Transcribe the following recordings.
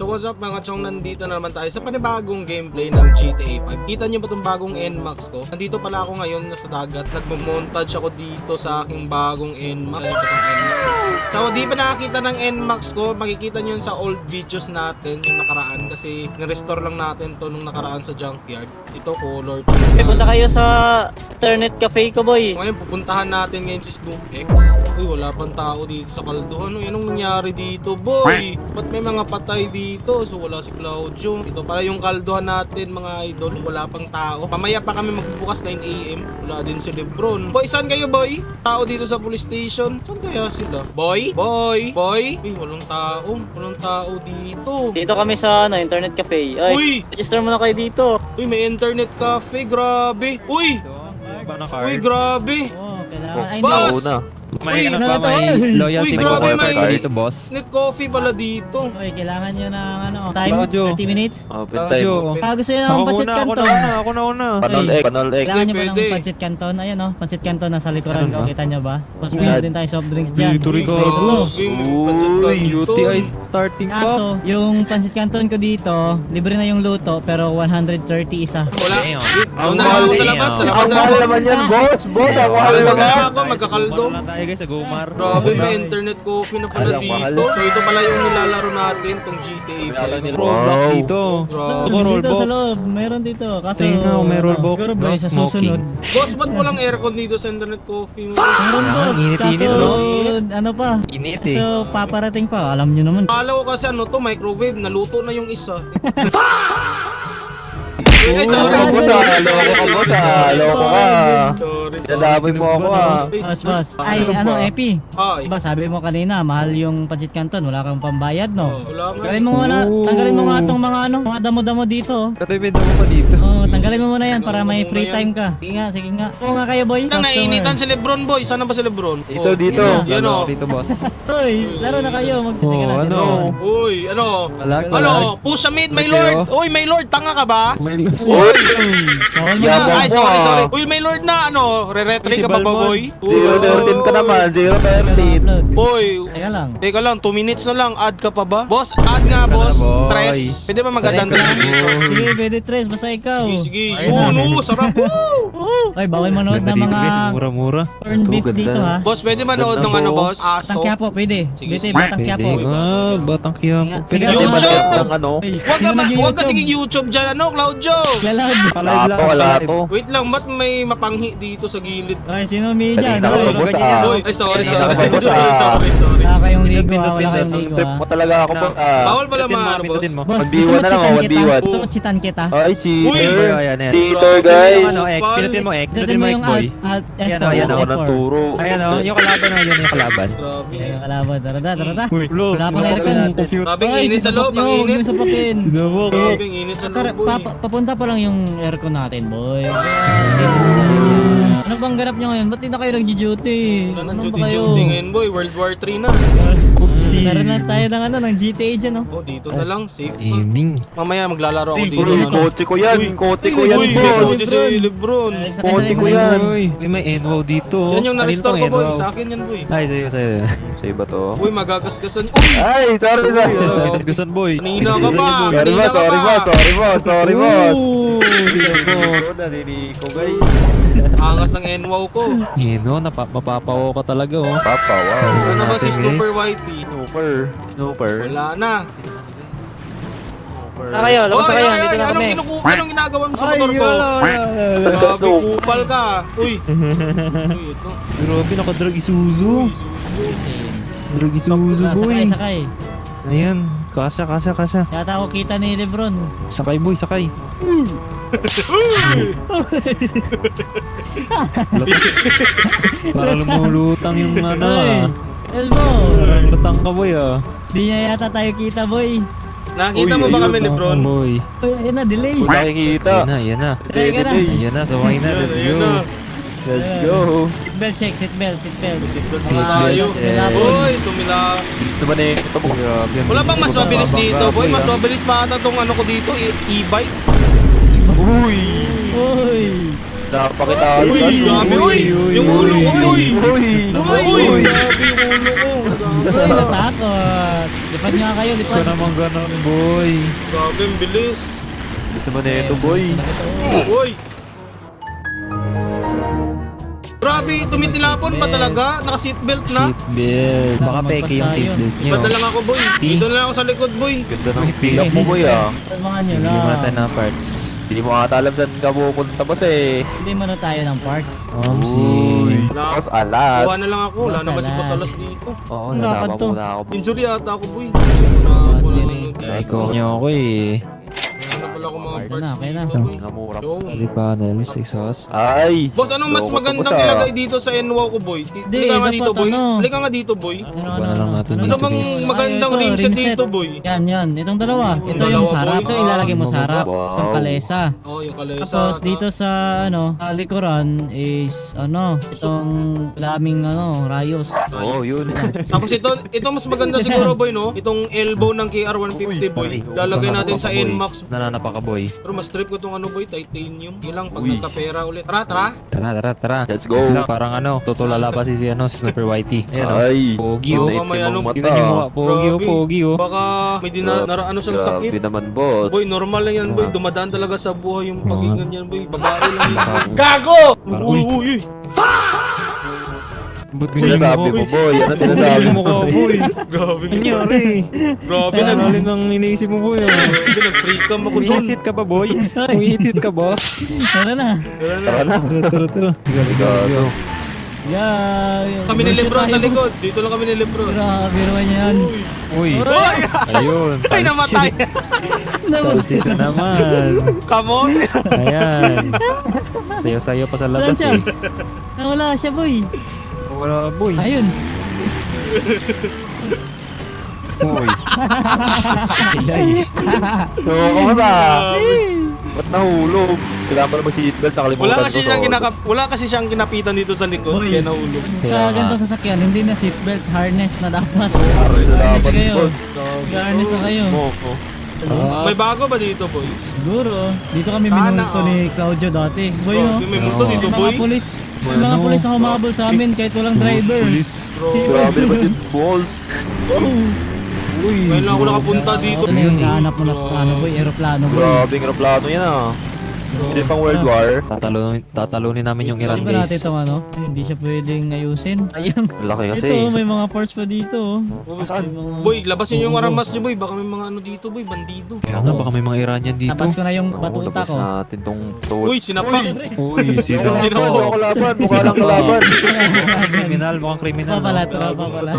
So what's up mga chong, nandito na naman tayo sa panibagong gameplay ng GTA 5. Kita niyo ba itong bagong NMAX ko? Nandito pala ako ngayon nasa dagat. Nagmo-montage ako dito sa aking bagong NMAX. So di ba nakakita ng NMAX ko? Makikita niyo yun sa old videos natin yung nakaraan kasi nirestore lang natin to nung nakaraan sa junkyard. Ito color. Punta kayo sa internet cafe ko, boy. Ngayon pupuntahan natin ngayon si Snoop X. Uy, wala pang tao dito sa kalduhan. Uy, anong nangyari dito, boy? Ba't may mga patay dito? So wala si Claudio. Ito pala yung kalduhan natin, mga idol. Wala pang tao. Mamaya pa kami magbubukas 9 AM. Wala din si Lebron. Boy, saan kayo, boy? Tao dito sa police station. Saan kaya sila? Boy? Boy? Boy? Uy, walang tao. Walang tao dito. Dito kami sa internet cafe. Ay, Uy! register muna kayo dito. Uy, may internet cafe. Grabe. Uy! Uy, grabe. Oh, kailangan. Ay, Boss! May Uy, ano ba? May Uy, loyalty grabe, card may- dito, boss. Net coffee pala dito. Oy, kailangan nyo ng ano, time, Claudio. 30 minutes. Open time. Gusto nyo ng Ako pancit muna, ako canton. na ako na. Panol egg, panol egg. Kailangan nyo ba Pwede. ng pancit canton? Ayan o, pancit canton nasa likuran Ano ko. ba? Kita nyo ba? Mas meron din tayo soft drinks dyan. Dito rin ko. Ito. Uy, UTI starting pack. Kaso, yung pancit canton ko dito, libre na yung luto, pero 130 isa. Wala. Ang Doon na lang ako sa labas. Sa labas Ang na mahal ako. naman yan, boss. Boss, ang mahal Wala naman. na ako, magkakaldo. Wala tayo guys sa Gomar. Grabe, may internet coffee na pala Alam, mahal. dito. So ito pala yung nilalaro natin, tong GTA 5. Roblox dito. Grabe. Ako, roll Dito sa box. loob, meron dito. Kaso, Tingnan ko, may rollbox. siguro bro, No sa smoking. susunod. Boss, ba't walang aircon dito sa internet coffee mo? Meron boss, init-init, kaso, no? ano pa? Init eh. So, paparating pa, alam nyo naman. Akala ko kasi ano to, microwave, naluto na yung isa. Ay, sorry. Loko boss ah. Loko ka, boss ah. Loko ka. Sorry, Dadamay mo ako ah. Boss, ay, ano, Epi? Ay. Diba sabi mo kanina, mahal yung pancit canton, wala kang pambayad, no? Wala nga. Tanggalin mo nga tong mga ano, mga damo-damo dito. Katipid mo pa dito. Oh, tanggalin mo muna yan para may free time ka. Sige nga. Oo nga kayo, boy. Nang nainitan si Lebron, boy. Sana ba si Lebron? Dito, Oh. dito. Yan o. Dito, boss. Hoy, laro na kayo. Sige na, ano? sige. Uy, ano? Alag, Ano? Push a mid, my lord. Uy, my lord, tanga ka ba? May Uy! Bawal mo Yabang na. Ay, mo, sorry, ah. sorry. Uy, my lord na, ano? Re-retry ka pa ba, boy? 0-13 ka naman. 0-13. Upload. Boy, Teka lang. 2 minutes na lang. Add ka pa ba? Boss, add nga, boss. boy. Stress. Pwede ba mag-add ng Sige, stress? sige, pwede tres, basta ikaw. Sige, sige. Ayun na. Yun, sarap. Woo! Ay, bawal manood ng mga Mura-mura. corned beef Ganda. dito, ha? Boss, pwede manood ng ano, boss? Batang Aso. Quiapo, pwede. Sige, Pwede, sige. Batang Pwede Quiapo. nga. Batang Quiapo. Sige, Pwede YouTube! ba ng ano? Huwag ka sige YouTube dyan, ano, Claudio? Galag. Wala to. Wait lang, ba't may mapanghi dito sa gilid? Ay, sino may dyan? Kanina ka Hoy, ba, boss, ah? Boy, ay sorry, Kanina sorry. ka ba, boss, ah? Sorry. Wala kayong ligo, ha? Wala kayong ligo, Trip ha? mo talaga ako po. Bawal pala ano, boss? Boss, 1v1 gusto mo na lang, chitan 1v1. kita? Gusto mo chitan kita? Ay, Uy! cheater. Ayan, Cheater, guys. Ano, X. Pinutin mo X. Pinutin mo yung alt Ayan F4. o, ayan ako F4. ng turo. Ayan o, yung kalaban o, yun yung kalaban. Grabe. Ayan, yung kalaban. Tara. Wala pang aircon. Grabe, ang init sa loob, ang Huwag init. niyo sapakin. Grabe, ang init sa Tara, loob, boy. papunta pa lang yung aircon natin, boy. Ano bang ganap nyo ngayon? Ba't di na kayo nag-duty? Wala nang Ano ba duty-duty ngayon, boy. World War 3 na. Meron na tayo ng GTA dyan, no? Oh, dito na lang. Safe pa. Evening. Mamaya maglalaro ako dito. Uy, na lang. kote ko yan. Kote ko yan, Uy, may boss. kotse si Lebron. Kote ko yan. Uy, may NWO dito. Yan yung na-restore ko, boy. Sa akin yan, boy. Ay, sa'yo. Sa'yo ba to? Uy, magagasgasan niyo. Uy! Ay, sorry. Gasgasan, boy. Kanina ka ba? Sorry Kanina boss, ka ba? sorry boss. Sige po. Narinig ko, guys. Angas ng NWOW ko. Mapapawo ka talaga, oh. Papa, wow. Sana ba si Snooper Whitey? Snooper. Wala na. Kayo, labas na kayo. Dito na kami. Anong ginagawa mo sa motor ko? Grabe, kupal ka. Uy. Uy, ito. Grabe, nakadrag isuzu. Drag isuzu, boy. Sakay. Ayan, kasya. Yata ako kita ni Lebron. Sakay, boy, sakay. Parang lumulutang yung ano, ah. Elmo! Parang lutang ka, boy, ah. Di niya yata tayo kita, boy. Nakita mo ba kami, Lebron? Boy. Uy, ayun na, delay. Nakikita. Yan na. Teka na. Ayan na, saway na. Let's Ayun go. na. Let's go. Seatbelt check, seatbelt. Seatbelt Mga tayo. tumilabon. Uy, tumila. Ito ba na ito mo? Wala bang mas mabilis dito, boy? Mas mabilis pa ata tong ano ko dito, e-bike. Uy! Uy! Napakita. Uy, grabe, uy! Yung ulo ko, uy! Uy! Uy! Grabe yung ulo ko. Uy, natakot. Lipad nga kayo, Ito lipad. naman ganun, boy. Grabe, ang bilis. Gusto mo na ito, boy. Uy! Grabe, tumitilapon pa talaga? Naka-seatbelt na? Seatbelt. Baka Magpas peke yung tayo. seatbelt nyo. Iba na lang ako, boy. Dito na lang ako sa likod, boy. Ganda ng pick-up mo, boy, ah. Kalmahan nyo Hindi mo na tayo lang. ng parts. Hindi mo ata alam saan ka pupunta, boss, eh. Hindi mo na tayo ng parts. Omsi. Wala. Boss, alas. Kuha na lang ako. Wala Boss, naman si alas. Boss Alas dito. Oo, Ang lakad nasama to. muna ako. Injury ata ako, boy. Ay, ko nyo ako eh. Meron na pala ako mga Okay parts na, okay na. dito, boy. Namura. Yo. Bali panels, exhaust. Ay! Boss, anong mas Loko to, magandang boss, ah. ilagay dito sa NWOW ko, boy? Hindi, Halika nga dapat dito, boy. ano. Halika nga dito, boy. Kuha na lang natin Ano dito, bang guys. magandang Ay, ito, rimset rimset. dito, boy? Yan. Itong dalawa. Ito Dalawa, yung boy. sarap. Ito ilalagay mo sa harap. Wow. Itong kalesa. Oh, yung kalesa. Tapos dito sa likuran is itong daming rayos. Oo, yun. Tapos ito mas maganda siguro, boy, no? Itong elbow ng KR150, boy. Lalagay natin sa NMAX. Nananapa ka, boy. Pero mas trip ko tong boy, titanium. Yun lang pag Uy. nagkapera ulit. Tara, tara. Tara. Let's go. Sila, parang tutulala pa si Sniper Whitey. Ayan, oh. Ay! Pogi, oh. Baka may Naitim ang ano- mata. Tingnan nyo mga pogi, oh. Grabe. Pogi, oh. Baka may ano siyang sakit. Grabe naman, boss. Boy, normal lang yan, boy. Dumadaan talaga sa buhay yung pagiging ganyan, boy. Babae lang yan. Gago! Uy, uy, uy. Ba't Sinasabi mo, boy. Ano sinasabi mo, ka, boy? Grabe nga. Nangyari. Grabe, Pinagaling ang iniisip mo, boy. nag-free cam ako dun. Umihit ka ba, boy? Umihit ka ba? Tara na. Tara na. Tara. Gago. Yeah. Kami ni Lebron sa likod. Dito lang kami ni Lebron. Grabe naman yan. Uy. Uy! Ayun. Ay, namatay. Talsit na naman. Come on. Ayan. Sayo-sayo pa sa Saan labas siya? eh. Wala siya, boy. Wala, boy. Ayun. Boy. Ilay. So, kamusta? Ba't nahulog? Kailangan pa na mag-seatbelt. Nakalimutan Wala kasi siyang kinapitan dito sa likod. Boy. Kaya nahulog. Sa Kaya nga. ganitong sasakyan, hindi na seatbelt, harness na dapat. Aray na Harness dapat, kayo. boss. Harness na kayo. Moko. May bago ba dito, boy? Siguro. Dito kami Sana, minulto ni Claudio dati. Boy, no? May multo dito, May boy. mga pulis. May mga pulis na humabol sa amin kahit walang driver. Grabe naman yung balls. Ngayon lang ako nakapunta dito. Ito na yung nahanap mo na boy, aeroplano boy. Grabe yung aeroplano yan, ah. Hindi pang World War. Tatalunin namin yung Iran, Di ba natin guys. itong hindi siya pwedeng ayusin. Ayun. Laki kasi. Ito, may mga parts pa dito. Saan? Boy, labasin yung aramas niyo, boy. Baka may mga ano dito, boy. Bandido. Kaya nga, baka may mga Iranian dito. Tapos ko na yung Oo, batuta tapos ko. natin tong Uy, sinapak. Uy, Sino? Mukha kalaban, mukha lang kalaban. Kriminal, mukhang kriminal. Papala, tropa pala.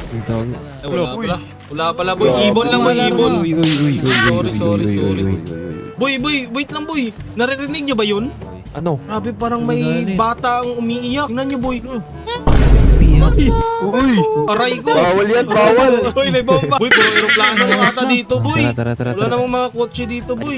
Ito. Ay, wala pala, boy. Ibon lang, boy. Ibon. Sorry. Boy, wait lang, boy. Naririnig niyo ba yun? Ano? Grabe, parang may bata ang umiiyak. Tingnan niyo, boy. Uy! Aray ko. Bawal yan, bawal! Uy, may bomba. Boy, puro aeroplano lang ata dito, boy. Tara. Wala namang mga kotse dito, boy.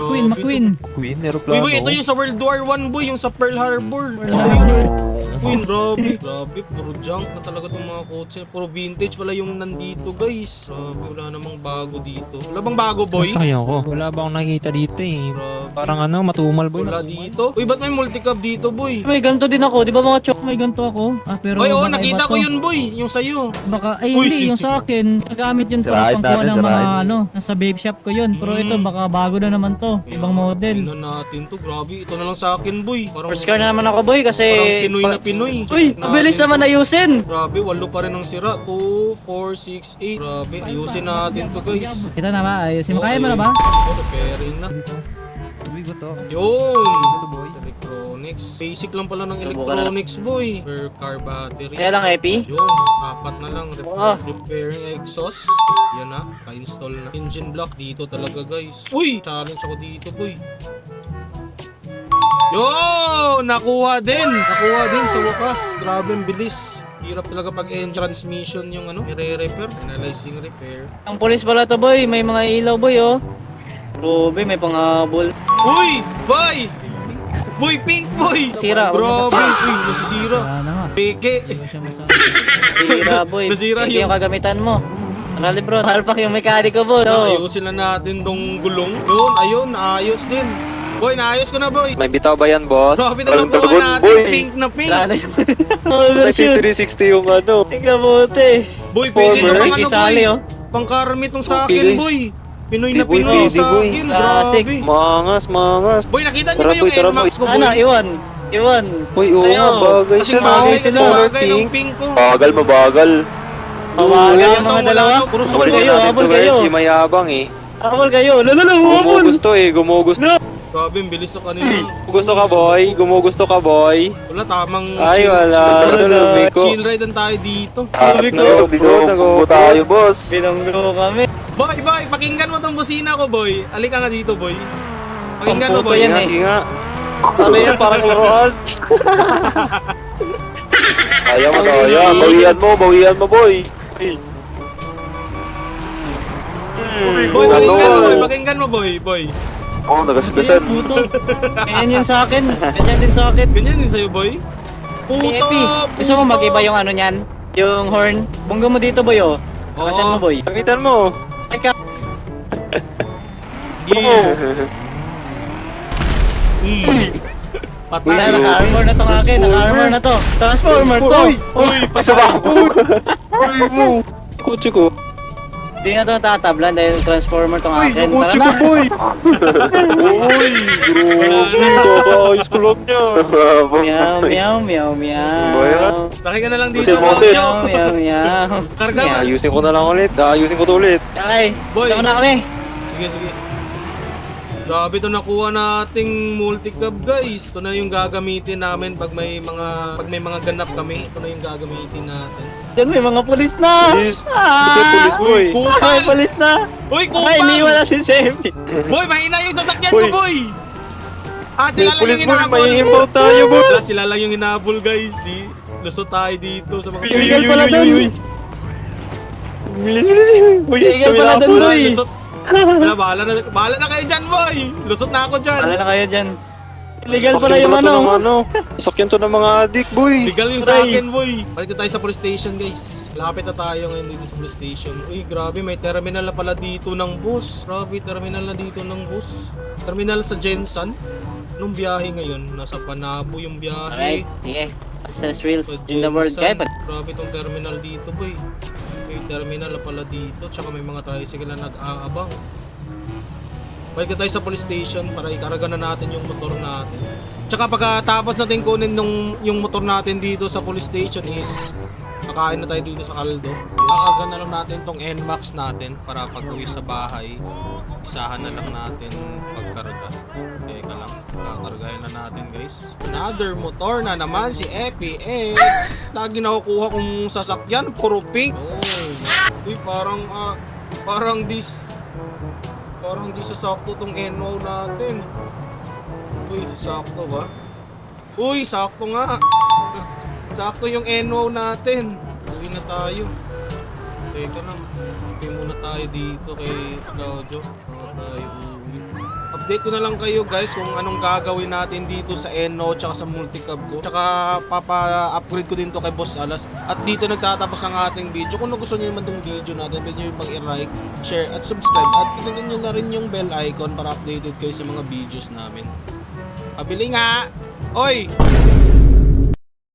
Queen, McQueen. Queen, Uy, aeroplano. boy, ito yung sa World War 1, boy. Yung sa Pearl Harbor. Queen, grabe. Grabe, puro junk na talaga itong mga kotse. Puro vintage pala yung nandito, guys. Grabe, wala namang bago dito. Wala bang bago, boy? Sayang ko. Wala ba akong nakikita dito eh. Grabe. Parang matumal, boy. Wala dito. Uy, ba't may multicab dito, boy? May ganito din ako, di ba mga chok? May ganito ako. Pero Oy, oo, baka nakita iba ko to. yun, boy. Yung sa'yo. Baka, ay Uy, hindi, yung sa akin, nagamit yun para Sirain pangkuha natin, ng mga sirain. nasa babe shop ko yun. Pero ito, baka bago na naman to. Ibang model. Tingnan natin to. Grabe, ito na lang sa akin, boy. Parang, First car na naman ako, boy, kasi... parang Pinoy na Pinoy. Uy, Check mabilis natin naman to. ayusin. Grabe, 8 pa rin ang sira. 2, 4, 6, 8. Grabe, ayusin natin to, guys. Ito na ba? Ayusin mo. Kaya mo na ba? Repairing na. Tuloy ba to? Yun! Electronics. Basic lang pala ng electronics, boy. Per car battery. Kaya lang, Epi. Yun, 4 na lang. Repairing exhaust. Yan na, ka-install na. Engine block dito talaga, guys. Uy! Challenge ako dito, boy. Yo! Nakuha din sa wakas. Grabe ang bilis. Hirap talaga pag transmission yung i-repair. Analyzing repair. Ang pulis pala to, boy. May mga ilaw, boy, oh. Grabe, may pangabol. Uy! Boy! Boy, pink boy! Sira. Grabe! Uy, nasisira. Wala na nga. Peke. Hindi siya masabi. Sira, boy. Nasira Hindi yung- yung kagamitan mo. Rally bro, halpak yung mekaniko, boy. Oh. Ayusin na natin tong gulong. Yun, ayun, ayos din. Boy, naayos ko na, boy. May bitaw ba yan, boss? Grabe na Walang nakuha tugon, natin. boy. Pink na pink. Wala na yun. Overshoot. 360 yung ano. Tingnan mo, te. Boy, pwede na Former. pang ano, boy. Isali, oh. Pangkarami tong sa Okay, akin, guys. boy. Pinoy na Boy, Pinoy boy, sa boy. akin. Classic. Grabe. Mangas. Boy, nakita niyo Tara, ba yung boy, tara, NMAX ko, Ano, boy? iwan. Uy, oo Ayaw. nga, bagay Kasi siya. bagay, kasi sila. bagay ng pink ko. Bagal, mabagal. Pawaga Wala yung mga to, dalawa. wala to. Puro Habol sulit kayo, natin habol to, guys. kayo. Yung mayabang eh. Habol kayo. Lalo, habol. Gumugusto eh, gumugusto. Grabe, ang bilis sa kanila. Gusto ka, boy? Gumugusto ka, boy? Wala, tamang Ay, wala. Tulumi ko. chill ride lang tayo dito. Sabi ko, Nag-go tayo, boss. binonggo kami. Boy, pakinggan mo tong busina ko, boy. Alika nga dito, boy. Pakinggan mo, Pamputo boy. yan, Nga, eh. sige nga. Ano yan, parang laruan? Kaya mo, kaya. Bawian mo, boy. Boy, pakinggan mo, boy. Ano? Pakinggan mo, boy. Boy. Oo, nagasipitan. Puto. Ganyan yun sa akin. Ganyan din sa akin. Ganyan din sa'yo, boy. Puto, Epi, gusto mo mag-iba yung ano niyan? Yung horn? Bunggo mo dito, boy, oh. Nakasan mo, boy. Pamitan mo. Ay ka. Yeah. Patay. Wala, naka-armor na tong akin. Naka-armor na to. Transformer to. Uy, patay. Kutsi ko. Hindi na to tatablan dahil transformer tong akin. Tara Kutsi ko, na. boy. Uy, grabe. Kakaayos ko lang niya. Meow. Boy, ah. Sakay ka na lang dito, Kasi mote. Jojo. Meow. Karga mo. Ayusin ko na lang ulit. Ayusin ko to ulit. Okay, Boy. sama na kami. Sige. Grabe to nakuha nating multi-cab, guys. Ito na yung gagamitin namin pag may mga ganap kami. Ito na yung gagamitin natin. Diyan may mga pulis na. Pulis. Kasi pulis, boy. Ay, Kupal! pulis na. Uy, Ay, kupal! iniwan na si Semi. Boy, mahina yung sasakyan Boy. ko, boy! Ah, sila lang Pulis, yung boy. hinabol. May impound tayo, boy. Sila lang yung hinabol, guys. Lusot tayo dito sa mga... Illegal pala dun. Bilis. Illegal pala dun, boy. Lusot. Wala, bahala na kayo dyan, boy! Lusot na ako dyan. Wala na kayo dyan. Illegal pala yung ano. Sakyan to ng mga adik, boy. Legal yung sa Aray. akin, boy. Balik na tayo sa police station, guys. Lapit na tayo ngayon dito sa police station. Uy, grabe, may terminal na pala dito ng bus. Grabe, terminal na dito ng bus. Terminal sa Jensen. Nung biyahe ngayon, nasa Panabo yung biyahe. Alright, sige. Fastest wheels Sa in the world, Jensen. guys. Grabe tong terminal dito, boy. May terminal na pala dito. Tsaka may mga tricycle na nag-aabang. Balik na tayo sa police station para ikarga na natin yung motor natin. Tsaka pagkatapos natin kunin yung motor natin dito sa police station is kakain na tayo dito sa Kaldo. Kakarga na lang natin tong NMAX natin para pag uwi sa bahay, isahan na lang natin pagkarga. Teka lang, kakargahin na natin, guys. Another motor na naman, si EPX. Lagi nakukuha kong sasakyan, puro pink. Oh. Uy, parang di sasakto tong NO natin. Uy, sakto ba? Uy, sakto nga. Sakto yung NO natin. Uwi na tayo. Teka lang. Uwi muna tayo dito kay Claudio. Tayo uwi. Update ko na lang kayo, guys, kung anong gagawin natin dito sa NO tsaka sa multicab ko. Tsaka papa-upgrade ko din to kay Boss Alas. At dito nagtatapos ang ating video. Kung nagustuhan nyo naman tong video natin, pwede nyo yung i-like, share, at subscribe. At pindutin nyo na rin yung bell icon para updated kayo sa mga videos namin. Pabili nga! Oy!